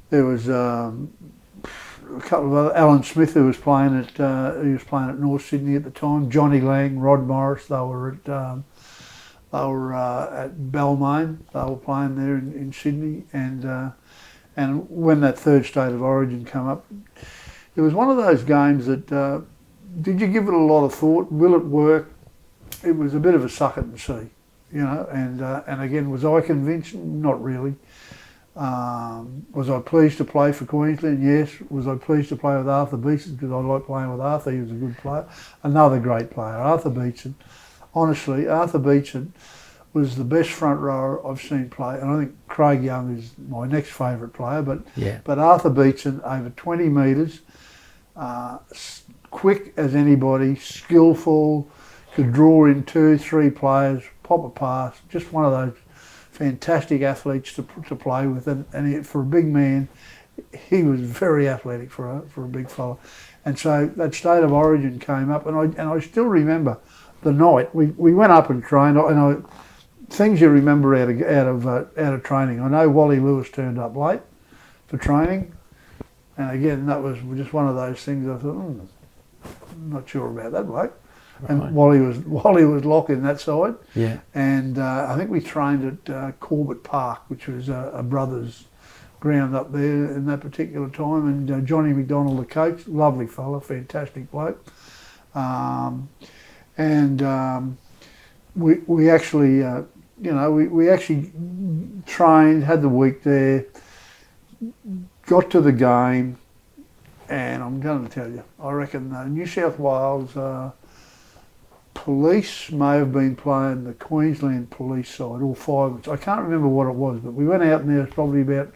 There was a couple of other. Alan Smith, who was playing at North Sydney at the time. Johnny Lang, Rod Morris. They were at Balmain. They were playing there in Sydney, and when that third State of Origin came up, it was one of those games that. Did you give it a lot of thought? Will it work? It was a bit of a suck it and see, you know. And again, was I convinced? Not really. Was I pleased to play for Queensland? Yes. Was I pleased to play with Arthur Beetson, because I like playing with Arthur? He was a good player. Another great player, Arthur Beetson. Honestly, Arthur Beetson was the best front rower I've seen play, and I think Craig Young is my next favourite player. But Arthur Beetson, over 20 metres. Quick as anybody, skillful, could draw in 2-3 players, pop a pass, just one of those fantastic athletes to play with, and for a big man, he was very athletic for a big fella. And so that State of Origin came up, and I still remember the night we went up and trained, and things you remember out of training. I know Wally Lewis turned up late for training, and again that was just one of those things. I thought, I'm not sure about that bloke. Right. And Wally was locking that side. Yeah. And I think we trained at Corbett Park, which was a brothers' ground up there in that particular time. And Johnny McDonald, the coach, lovely fella, fantastic bloke. We actually, we actually trained, had the week there, got to the game. And I'm going to tell you, I reckon New South Wales police may have been playing the Queensland police side, all five. I can't remember what it was, but we went out and there was probably about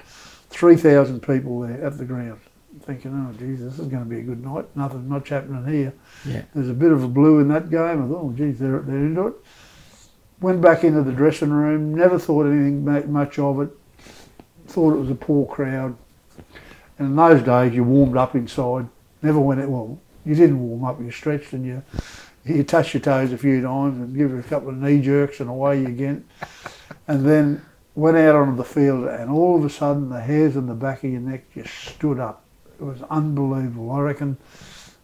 3,000 people there at the ground, thinking, oh, geez, this is going to be a good night. Nothing much happening here. Yeah. There's a bit of a blue in that game. I thought, oh, geez, they're into it. Went back into the dressing room, never thought anything much of it. Thought it was a poor crowd. And in those days, you warmed up inside. Never went it. Well, you didn't warm up. You stretched and you touched your toes a few times and give it a couple of knee jerks and away you get. And then went out onto the field, and all of a sudden the hairs on the back of your neck just stood up. It was unbelievable. I reckon,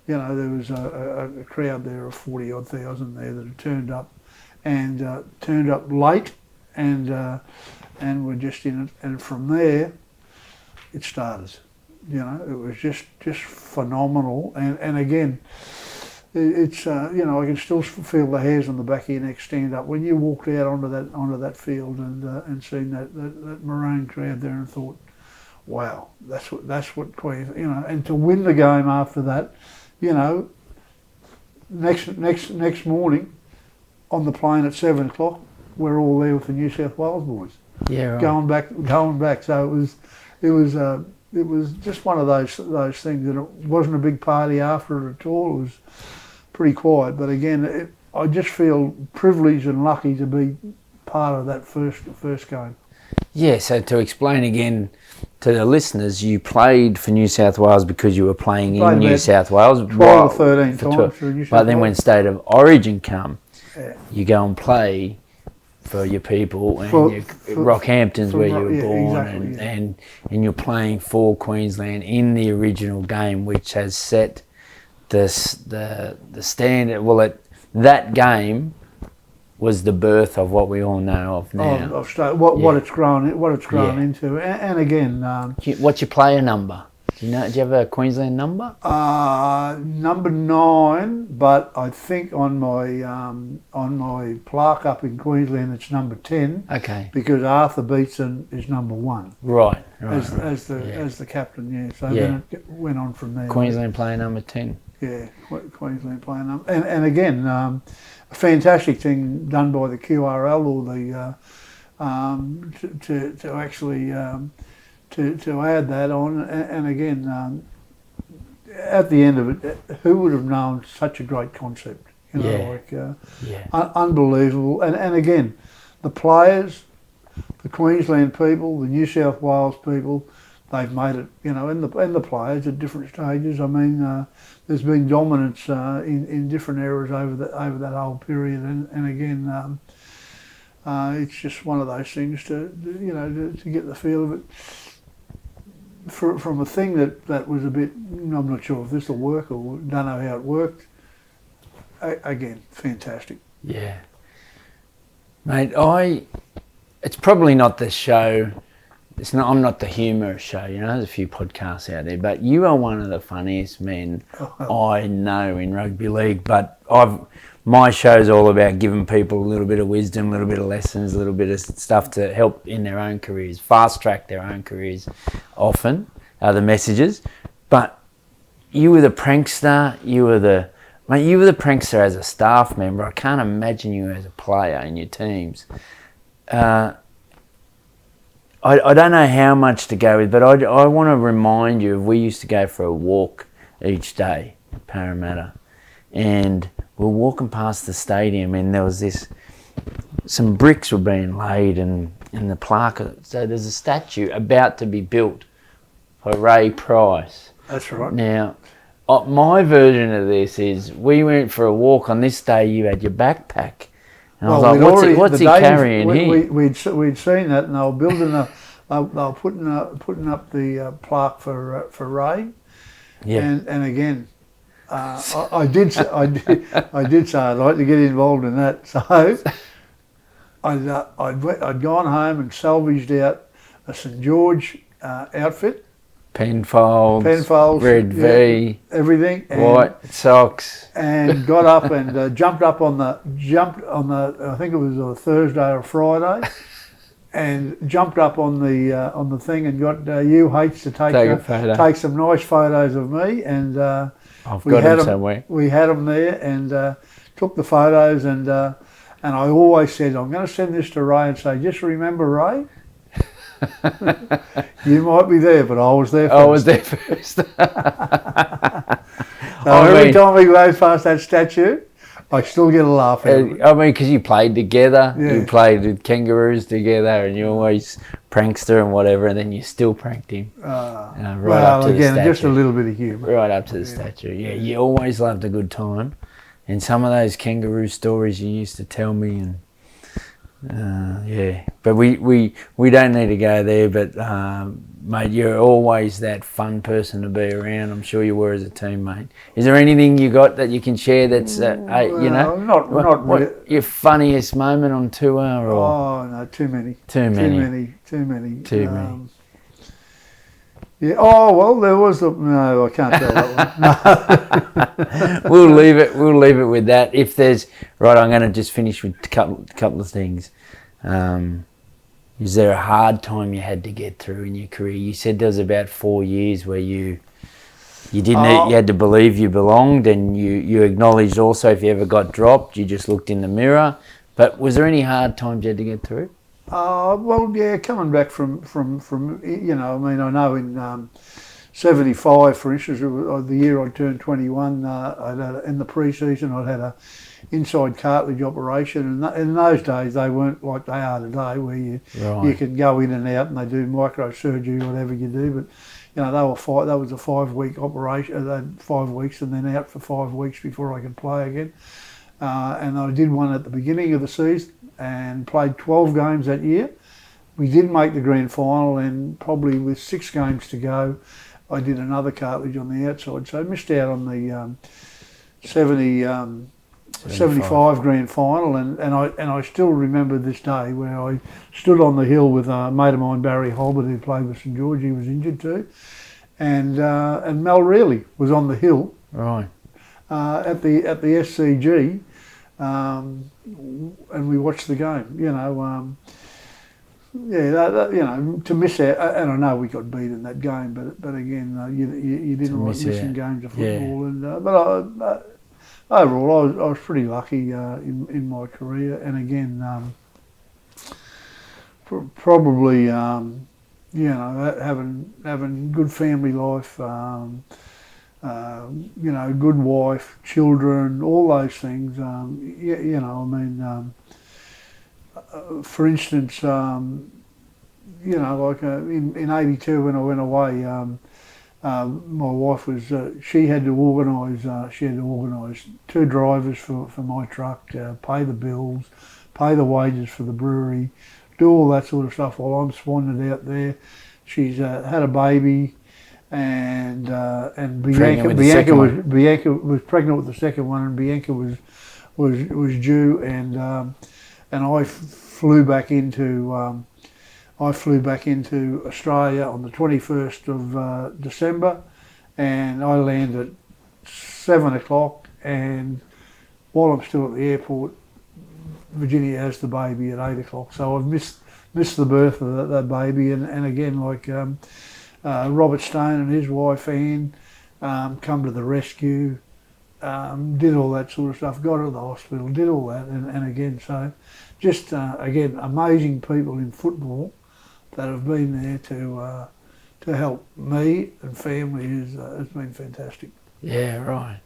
there was a crowd there of 40 odd thousand there that had turned up, and turned up late, and were just in it. And from there, it started. It was just phenomenal. And again, it's I can still feel the hairs on the back of your neck stand up when you walked out onto that field and seen that maroon crowd there and thought, wow, that's what Queensland, and to win the game after that, next morning on the plane at 7 o'clock, we're all there with the New South Wales boys. Yeah, right. Going back. So it was just one of those things that it wasn't a big party after it at all. It was pretty quiet, but again, I just feel privileged and lucky to be part of that first game. Yeah, so to explain again to the listeners, you played for New South Wales because you were playing in New South Wales. 12 or 13 times for New South Wales. But then when State of Origin come, yeah, you go and play for your people, and Rockhampton's where you were born, exactly, and you're playing for Queensland in the original game, which has set the standard. Well, that game was the birth of what we all know of now. What it's grown into, and again, what's your player number? Do you have a Queensland number? Number 9, but I think on my plaque up in Queensland it's number 10. Okay. Because Arthur Beetson is number 1. Right. As the captain, yeah. So then it went on from there. Queensland player number 10. Yeah, Queensland player number. And again, a fantastic thing done by the QRL or the to actually. To add that on, and again, at the end of it, who would have known such a great concept? Unbelievable. And again, the players, the Queensland people, the New South Wales people, they've made it. And the players at different stages. I mean, there's been dominance in different eras over that whole period, and again, it's just one of those things to get the feel of it. From a thing that was a bit, I'm not sure if this will work or don't know how it worked. Again, fantastic. Yeah, mate. It's probably not the show. I'm not the humour show. There's a few podcasts out there, but you are one of the funniest men I know in rugby league. But my show's all about giving people a little bit of wisdom, a little bit of lessons, a little bit of stuff to help in their own careers, fast track their own careers often, are the messages. But you were the prankster, you were the prankster as a staff member. I can't imagine you as a player in your teams. I don't know how much to go with, but I want to remind you we used to go for a walk each day at Parramatta, and we're walking past the stadium, and there was some bricks were being laid and the plaque. So there's a statue about to be built for Ray Price. That's right. Now, my version of this is we went for a walk on this day. You had your backpack, and I was like, "What's he carrying here?" We'd seen that, and they were building they were putting up the plaque for Ray. Yeah. And again. I did say I'd like to get involved in that. So I'd gone home and salvaged out a St George outfit, penfolds, red V, everything, white socks, and got up and jumped on the I think it was a Thursday or Friday. And jumped up on the thing and got UH to take some nice photos of me, and I've got them somewhere. We had them there and took the photos, and I always said, I'm going to send this to Ray and say, just remember, Ray, you might be there, but I was there first. I was there first. Every time we go past that statue, I still get a laugh out of it. I mean, because you played together, Yeah. you played with Kangaroos together, and you always prankster and whatever, and then you still pranked him. Right Well, up to again, the just a statue. little bit of humour. Right up to the statue. Yeah, you always loved a good time. And some of those kangaroo stories you used to tell me, and yeah. But we don't need to go there, but mate, you're always that fun person to be around. I'm sure you were as a teammate. Is there anything you got that you can share that's, you know, not what really. your funniest moment on tour? Or? Oh no, too many. Too many. Too many. Too many. Yeah. Oh well, there was the. No, I can't tell that one. We'll leave it. We'll leave it with that. If there's right, I'm going to just finish with a couple of things. Is there a hard time you had to get through in your career? You said there was about 4 years where you didn't. You had to believe you belonged, and you acknowledged also if you ever got dropped, you just looked in the mirror. But was there any hard times you had to get through? Well, yeah, coming back from you know, I mean, I know in '75, for instance, the year I turned 21, in the pre-season I'd had a inside cartilage operation, and in those days they weren't like they are today, where you can go in and out and they do microsurgery, whatever you do. But you know, that was a 5-week operation, 5 weeks, and then out for 5 weeks before I could play again. And I did one at the beginning of the season and played 12 games that year. We did make the grand final, and probably with 6 games to go, I did another cartilage on the outside. So I missed out on the 75 grand final, and I still remember this day where I stood on the hill with a mate of mine, Barry Holbert, who played with St George. He was injured too, and Mel Reilly was on the hill, right, at the SCG, and we watched the game. You know, yeah, you know, to miss out, and I know we got beat in that game, but again, you didn't like missing games of football, and but overall, I was pretty lucky in my career, and again, probably you know, having good family life, you know, good wife, children, all those things. You know, I mean, for instance, you know, like in '82 when I went away. My wife was, she had to organise 2 drivers for my truck, pay the bills, pay the wages for the brewery, do all that sort of stuff while I'm swanning out there. She's had a baby, and Bianca was pregnant with the second one, and Bianca was due, and I flew back into Australia on the 21st of December, and I landed at 7 o'clock, and while I'm still at the airport, Virginia has the baby at 8 o'clock. So I've missed the birth of that baby, and again, like Robert Stone and his wife Anne come to the rescue, did all that sort of stuff, got to the hospital, did all that, and again, so just again, amazing people in football that have been there to help me and family has been fantastic. Yeah, right.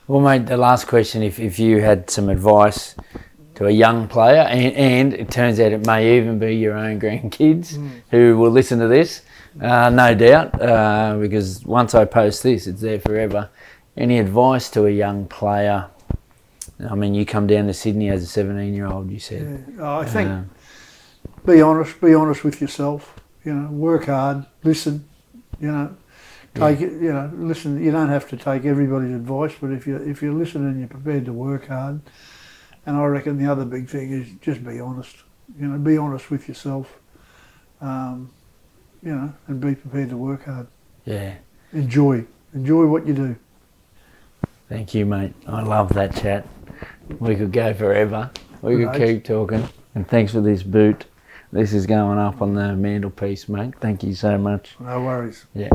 Well, mate, the last question, if you had some advice to a young player, and it turns out it may even be your own grandkids who will listen to this, no doubt, because once I post this, it's there forever. Any advice to a young player? I mean, you come down to Sydney as a 17-year-old, you said. Yeah, I think be honest with yourself, you know, work hard, listen, you know, take it, you know, listen. You don't have to take everybody's advice, but if you listen and you're prepared to work hard, and I reckon the other big thing is just be honest, you know, be honest with yourself, you know, and be prepared to work hard. Yeah. Enjoy what you do. Thank you, mate. I love that chat. We could go forever. We could keep talking. And thanks for this boot. This is going up on the mantelpiece, mate. Thank you so much. No worries. Yeah.